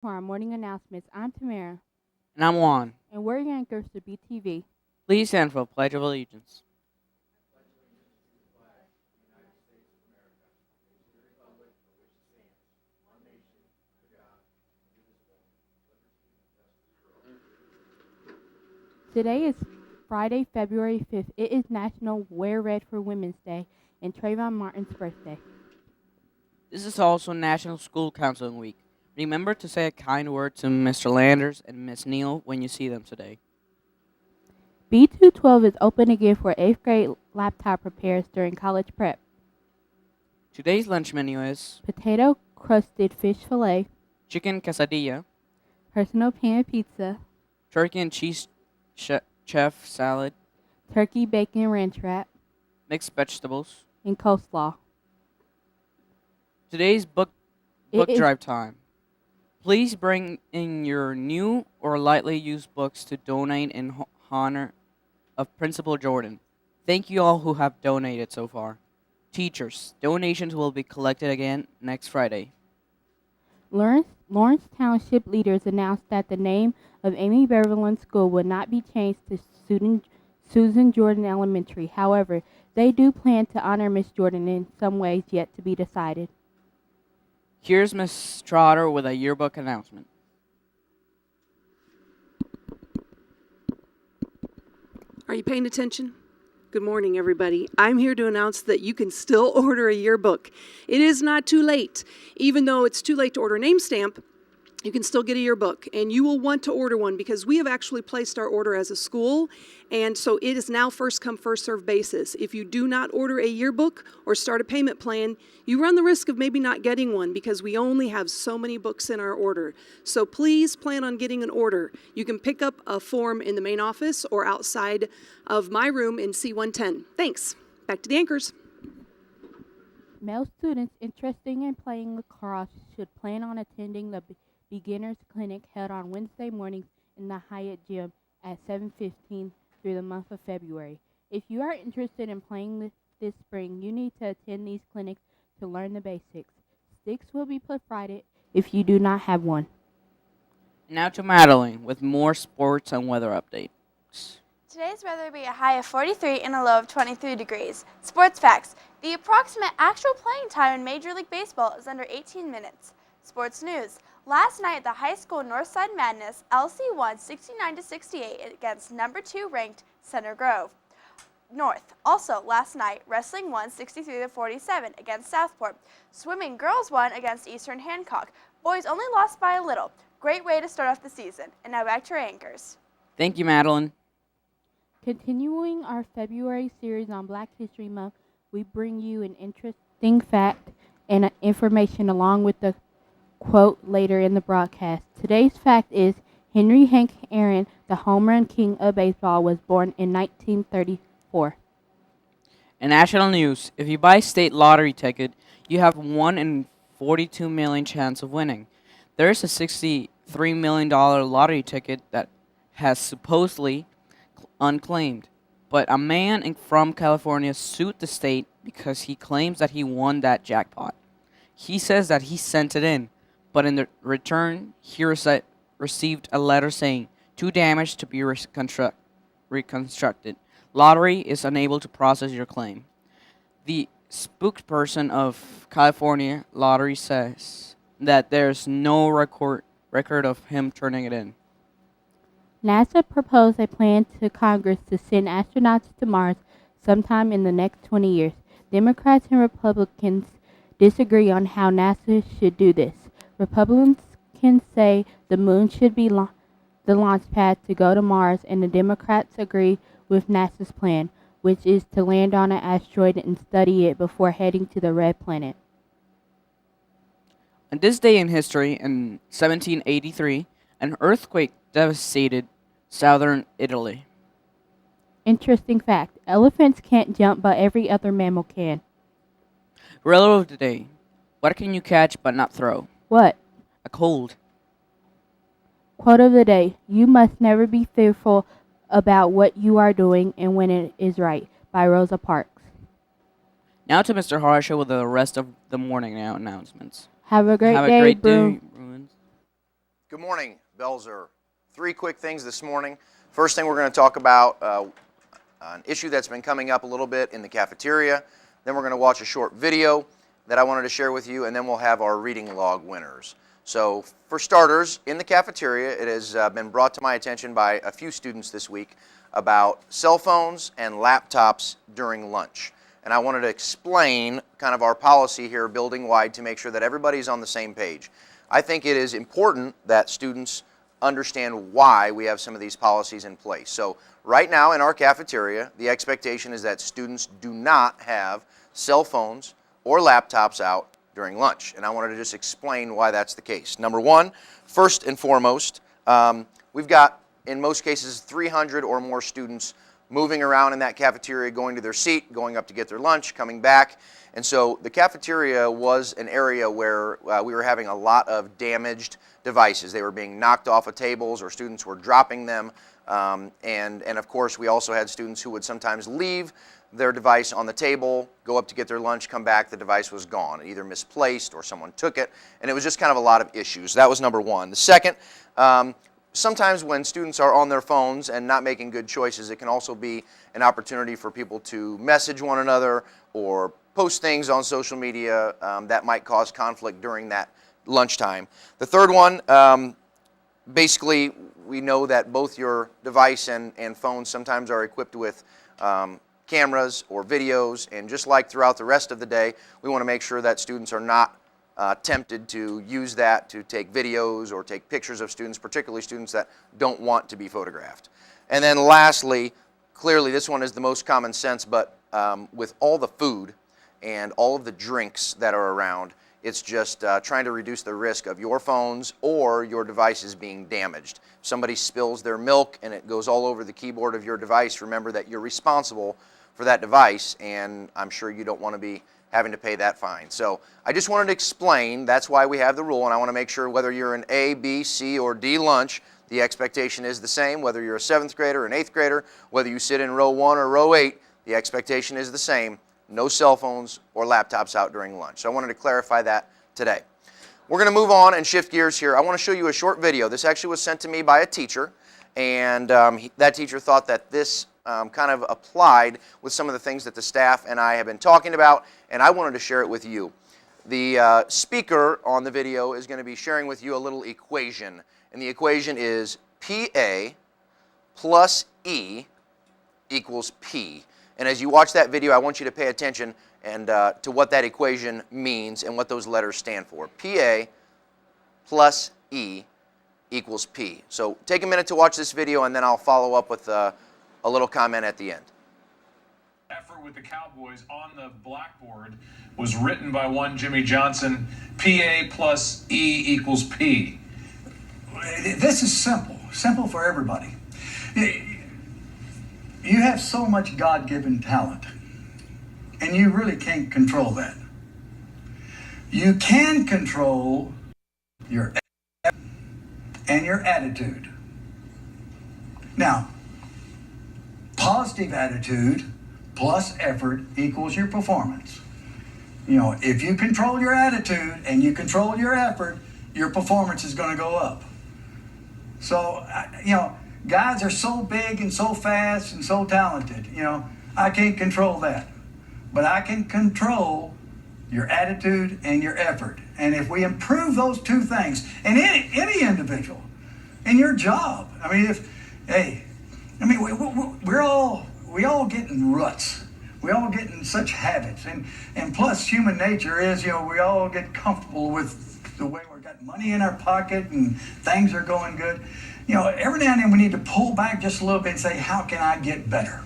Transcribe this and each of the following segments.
to our morning announcements. I'm Tamara, And I'm Juan. and we're your anchors to BTV. Please stand for a Pledge of Allegiance. Today is Friday, February 5th. It is National Wear Red for Women's Day and Trayvon Martin's birthday. This is also National School Counseling Week. Remember to say a kind word to Mr. Landers and Miss Neal when you see them today. B212 is open again for 8th grade laptop repairs during college prep. Today's lunch menu is Potato crusted fish fillet, chicken quesadilla, personal pan pizza, turkey and cheese chef salad, turkey bacon ranch wrap, mixed vegetables. and coleslaw. Today's book It is drive time. Please bring in your new or lightly used books to donate in honor of Principal Jordan. Thank you all who have donated so far. Teachers, donations will be collected again next Friday. Lawrence Township leaders announced that the name of Amy Beverland School would not be changed to Susan Jordan Elementary. However, they do plan to honor Miss Jordan in some ways yet to be decided. Here's Miss Trotter with a yearbook announcement. Are you paying attention? Good morning, everybody. I'm here to announce that you can still order a yearbook. It is not too late. Even though it's too late to order a name stamp, you can still get a yearbook, and you will want to order one because we have actually placed our order as a school, and so it is now first come, first served basis. If you do not order a yearbook or start a payment plan, you run the risk of maybe not getting one because we only have so many books in our order. So please plan on getting an order. You can pick up a form in the main office or outside of my room in C110. Thanks. Back to the anchors. Male students interested in playing lacrosse should plan on attending the Beginners Clinic held on Wednesday mornings in the Hyatt Gym at 7:15 through the month of February. If you are interested in playing this spring, you need to attend these clinics to learn the basics. Sticks will be provided if you do not have one. Now to Madeline with more sports and weather updates. Today's weather will be a high of 43 and a low of 23 degrees. Sports facts. The approximate actual playing time in Major League Baseball is under 18 minutes. Sports news. Last night, the high school Northside Madness LC won 69-68 against number 2 ranked Center Grove North. Also, last night, wrestling won 63-47 against Southport. Swimming girls won against Eastern Hancock. Boys only lost by a little. Great way to start off the season. And now back to our anchors. Thank you, Madeline. Continuing our February series on Black History Month, we bring you an interesting fact and information along with the quote later in the broadcast. Today's fact is Henry Hank Aaron, the home run king of baseball, was born in 1934. In national news, if you buy a state lottery ticket, you have 1 in 42 million chance of winning. There is a $63 million lottery ticket that has supposedly unclaimed, but a man from California sued the state because he claims that he won that jackpot. He says that he sent it in, but in the return, he received a letter saying, too damaged to be reconstructed. Lottery is unable to process your claim. The spokesperson of California Lottery says that there's no record of him turning it in. NASA proposed a plan to Congress to send astronauts to Mars sometime in the next 20 years. Democrats and Republicans disagree on how NASA should do this. Republicans say the moon should be the launch pad to go to Mars, and the Democrats agree with NASA's plan, which is to land on an asteroid and study it before heading to the red planet. On this day in history, in 1783, an earthquake devastated southern Italy. Interesting fact, elephants can't jump, but every other mammal can. Riddle of the day. What can you catch but not throw? What? A cold. Quote of the day, you must never be fearful about what you are doing and when it is right, by Rosa Parks. Now to Mr. Harsha with the rest of the morning announcements. Have a great Have day, a great Bruin. day, Bruins. Good morning, Belzer. Three quick things this morning. First thing we're going to talk about an issue that's been coming up a little bit in the cafeteria. Then we're going to watch a short video that I wanted to share with you, and then we'll have our reading log winners. So for starters, in the cafeteria, it has been brought to my attention by a few students this week about cell phones and laptops during lunch. And I wanted to explain kind of our policy here building-wide to make sure that everybody's on the same page. I think it is important that students understand why we have some of these policies in place. So right now in our cafeteria, the expectation is that students do not have cell phones or laptops out during lunch. And I wanted to just explain why that's the case. Number one, first and foremost, we've got, in most cases, 300 or more students moving around in that cafeteria, going to their seat, going up to get their lunch, coming back. And so the cafeteria was an area where we were having a lot of damaged devices. They were being knocked off of tables or students were dropping them. And of course, we also had students who would sometimes leave their device on the table, go up to get their lunch, come back, the device was gone, either misplaced or someone took it. And it was just kind of a lot of issues. That was number one. The second, sometimes when students are on their phones and not making good choices, it can also be an opportunity for people to message one another or post things on social media that might cause conflict during that lunchtime. The third one, basically, we know that both your device and phone sometimes are equipped with cameras or videos, and just like throughout the rest of the day, we want to make sure that students are not tempted to use that to take videos or take pictures of students, particularly students that don't want to be photographed. And then lastly, clearly this one is the most common sense, but with all the food and all of the drinks that are around, it's just trying to reduce the risk of your phones or your devices being damaged. If somebody spills their milk and it goes all over the keyboard of your device, remember that you're responsible for that device, and I'm sure you don't want to be having to pay that fine. So I just wanted to explain, that's why we have the rule, and I want to make sure whether you're in A, B, C, or D lunch, the expectation is the same. Whether you're a 7th grader or an 8th grader, whether you sit in row 1 or row 8, the expectation is the same. No cell phones or laptops out during lunch. So I wanted to clarify that today. We're going to move on and shift gears here. I want to show you a short video. This actually was sent to me by a teacher, and that teacher thought that this kind of applied with some of the things that the staff and I have been talking about, and I wanted to share it with you. The speaker on the video is going to be sharing with you a little equation, and the equation is PA plus E equals P. And as you watch that video, I want you to pay attention and to what that equation means and what those letters stand for. PA plus E equals P. So take a minute to watch this video, and then I'll follow up with a little comment at the end. Effort with the Cowboys on the blackboard was written by one Jimmy Johnson. PA plus E equals P. This is simple for everybody. You have so much God-given talent, and you really can't control that. You can control your effort and your attitude. Now, positive attitude plus effort equals your performance. You know, if you control your attitude and you control your effort, your performance is going to go up. So, you know, guys are so big and so fast and so talented. You know, I can't control that. But I can control your attitude and your effort. And if we improve those two things, and any individual, in your job, I mean, we all get in ruts. We all get in such habits. And plus, human nature is, you know, we all get comfortable with the way we've got money in our pocket and things are going good. You know, every now and then we need to pull back just a little bit and say, how can I get better?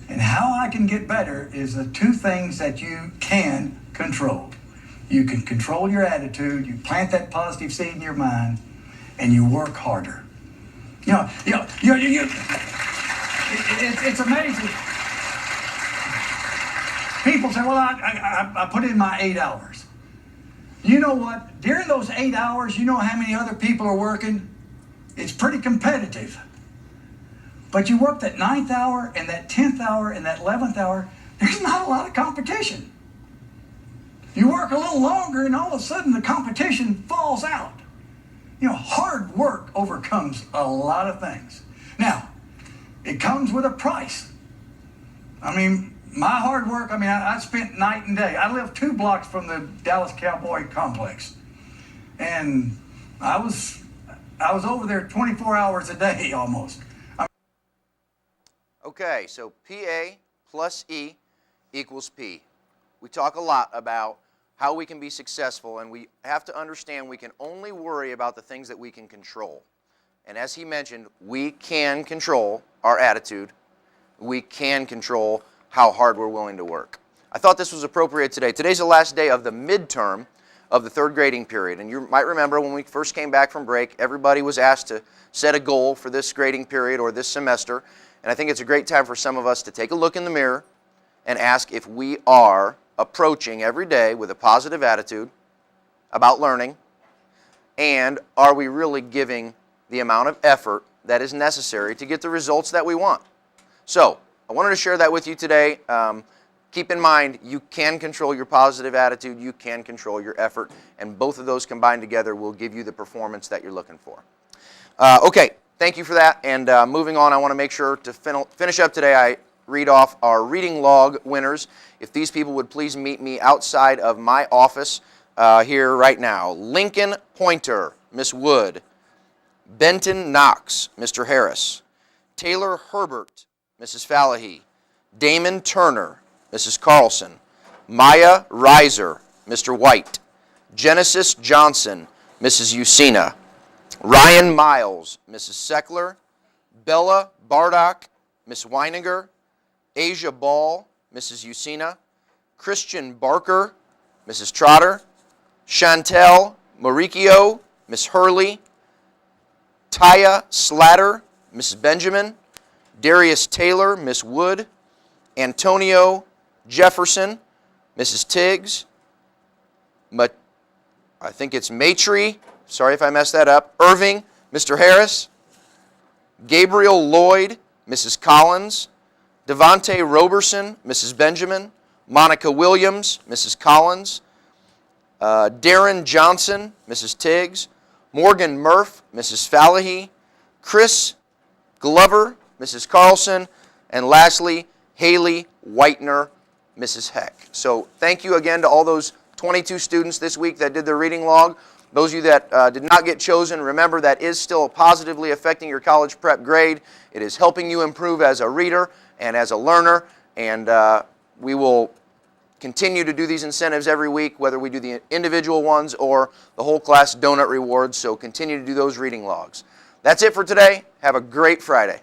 And how I can get better is the two things that you can control. You can control your attitude, you plant that positive seed in your mind, and you work harder. It's amazing. People say, well, I put in my 8 hours. You know what? During those 8 hours, you know how many other people are working? It's pretty competitive. But you work that 9th hour and that 10th hour and that 11th hour, there's not a lot of competition. You work a little longer and all of a sudden the competition falls out. hard work overcomes a lot of things. Now, it comes with a price. I mean, my hard work, I spent night and day. I live 2 blocks from the Dallas Cowboy complex. And I was over there 24 hours a day almost. Okay, so PA plus E equals P. We talk a lot about how we can be successful, and we have to understand we can only worry about the things that we can control. And as he mentioned, we can control our attitude. We can control how hard we're willing to work. I thought this was appropriate today. Today's the last day of the midterm of the 3rd grading period. And you might remember when we first came back from break, everybody was asked to set a goal for this grading period or this semester. And I think it's a great time for some of us to take a look in the mirror and ask if we are approaching every day with a positive attitude about learning, and are we really giving the amount of effort that is necessary to get the results that we want. So I wanted to share that with you today. Keep in mind, you can control your positive attitude, you can control your effort, and both of those combined together will give you the performance that you're looking for. Okay, thank you for that, and moving on, I want to make sure to finish up today, I read off our reading log winners. If these people would please meet me outside of my office here right now. Lincoln Pointer, Miss Wood. Benton Knox, Mr. Harris. Taylor Herbert, Mrs. Fallahy. Damon Turner, Mrs. Carlson. Maya Reiser, Mr. White. Genesis Johnson, Mrs. Usina. Ryan Miles, Mrs. Seckler. Bella Bardock, Miss Weininger. Asia Ball, Mrs. Usina. Christian Barker, Mrs. Trotter. Chantel Mauricio, Miss Hurley. Taya Slatter, Mrs. Benjamin. Darius Taylor, Miss Wood. Antonio Jefferson, Mrs. Tiggs. I think it's Maitrey, sorry if I messed that up. Irving, Mr. Harris. Gabriel Lloyd, Mrs. Collins. Devontae Roberson, Mrs. Benjamin. Monica Williams, Mrs. Collins. Darren Johnson, Mrs. Tiggs. Morgan Murph, Mrs. Fallahy. Chris Glover, Mrs. Carlson. And lastly, Haley Whitener, Mrs. Heck. So thank you again to all those 22 students this week that did their reading log. Those of you that did not get chosen, remember that is still positively affecting your college prep grade. It is helping you improve as a reader and as a learner, and we will continue to do these incentives every week, whether we do the individual ones or the whole class donut rewards, so continue to do those reading logs. That's it for today. Have a great Friday.